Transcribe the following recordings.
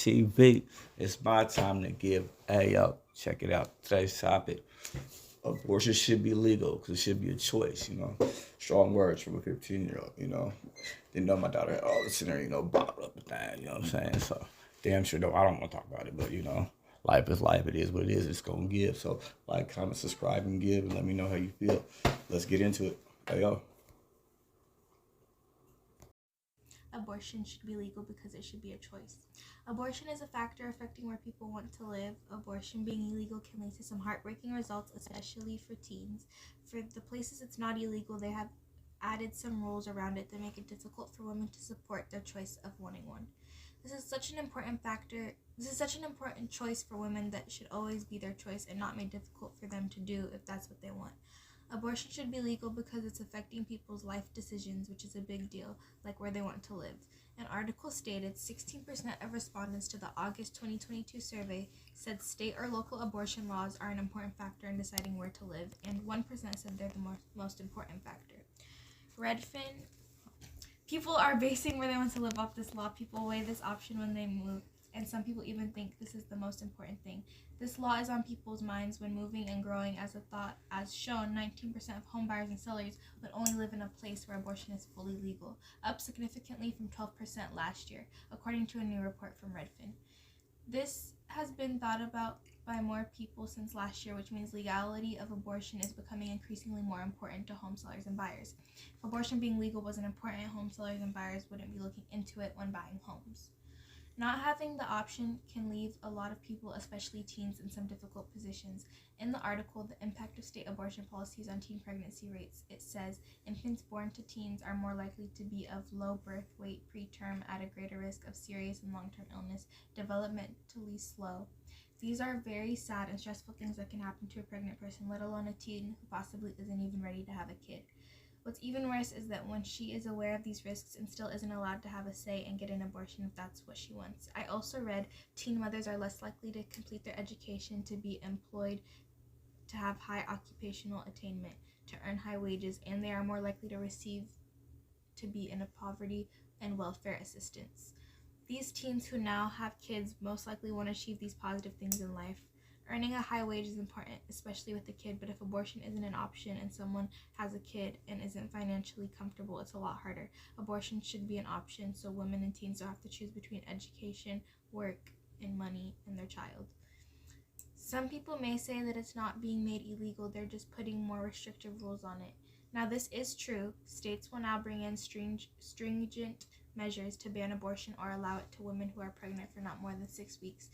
TV. It's my time to give. Hey, yo, check it out. Today's topic: abortion should be legal because it should be a choice. Strong words from a 15-year-old. Didn't know my daughter had all this in her. Bottled up and thing. You know what I'm saying? So damn sure though I don't want to talk about it, but life is life. It is what it is. It's gonna give. So like, comment, subscribe, and give, and let me know how you feel. Let's get into it. Hey, yo. Abortion should be legal because it should be a choice. Abortion is a factor affecting where people want to live. Abortion being illegal can lead to some heartbreaking results, especially for teens. For the places it's not illegal, they have added some rules around it that make it difficult for women to support their choice of wanting one. This is such an important choice for women that should always be their choice and not made difficult for them to do if that's what they want. Abortion should be legal because it's affecting people's life decisions, which is a big deal, like where they want to live. An article stated 16% of respondents to the August 2022 survey said state or local abortion laws are an important factor in deciding where to live, and 1% said they're the most important factor. Redfin. People are basing where they want to live off this law. People weigh this option when they move, and some people even think this is the most important thing. This law is on people's minds when moving and growing as a thought. As shown, 19% of home buyers and sellers would only live in a place where abortion is fully legal, up significantly from 12% last year, according to a new report from Redfin. This has been thought about by more people since last year, which means legality of abortion is becoming increasingly more important to home sellers and buyers. If abortion being legal wasn't important, home sellers and buyers wouldn't be looking into it when buying homes. Not having the option can leave a lot of people, especially teens, in some difficult positions. In the article, The Impact of State Abortion Policies on Teen Pregnancy Rates, it says infants born to teens are more likely to be of low birth weight preterm, at a greater risk of serious and long-term illness, developmentally slow. These are very sad and stressful things that can happen to a pregnant person, let alone a teen who possibly isn't even ready to have a kid. What's even worse is that when she is aware of these risks and still isn't allowed to have a say and get an abortion if that's what she wants. I also read teen mothers are less likely to complete their education, to be employed, to have high occupational attainment, to earn high wages, and they are more likely to be in a poverty and welfare assistance. These teens who now have kids most likely want to achieve these positive things in life. Earning a high wage is important, especially with a kid, but if abortion isn't an option and someone has a kid and isn't financially comfortable, it's a lot harder. Abortion should be an option so women and teens don't have to choose between education, work, and money and their child. Some people may say that it's not being made illegal, they're just putting more restrictive rules on it. Now, this is true. States will now bring in stringent measures to ban abortion or allow it to women who are pregnant for not more than 6 weeks,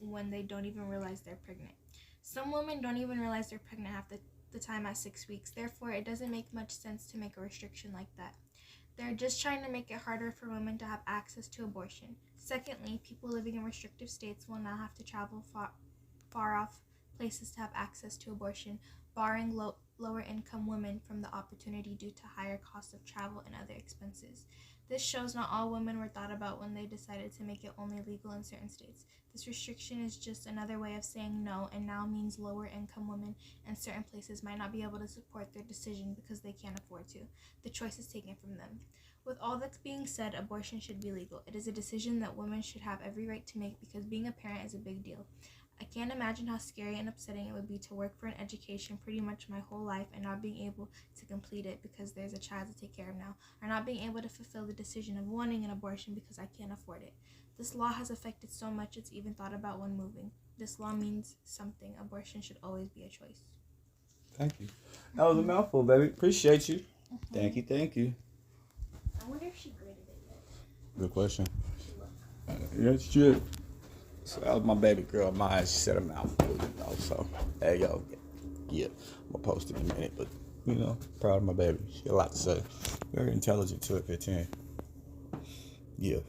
when they don't even realize they're pregnant. Some women don't even realize they're pregnant half the time at 6 weeks. Therefore, it doesn't make much sense to make a restriction like that. They're just trying to make it harder for women to have access to abortion. Secondly, people living in restrictive states will now have to travel far off places to have access to abortion, barring lower income women from the opportunity due to higher costs of travel and other expenses. This shows not all women were thought about when they decided to make it only legal in certain states. This restriction is just another way of saying no, and now means lower income women in certain places might not be able to support their decision because they can't afford to. The choice is taken from them. With all that's being said, abortion should be legal. It is a decision that women should have every right to make because being a parent is a big deal. I can't imagine how scary and upsetting it would be to work for an education pretty much my whole life and not being able to complete it because there's a child to take care of now, or not being able to fulfill the decision of wanting an abortion because I can't afford it. This law has affected so much it's even thought about when moving. This law means something. Abortion should always be a choice. Thank you. That was a mouthful, baby. Appreciate you. Thank you. I wonder if she graded it yet. Good question. Yeah, she should. So that was my baby girl, Maya. She said a mouthful, so, hey, yo, yeah, I'm going to post it in a minute, but, proud of my baby. She got a lot to say. Very intelligent, too, at 15. Yeah.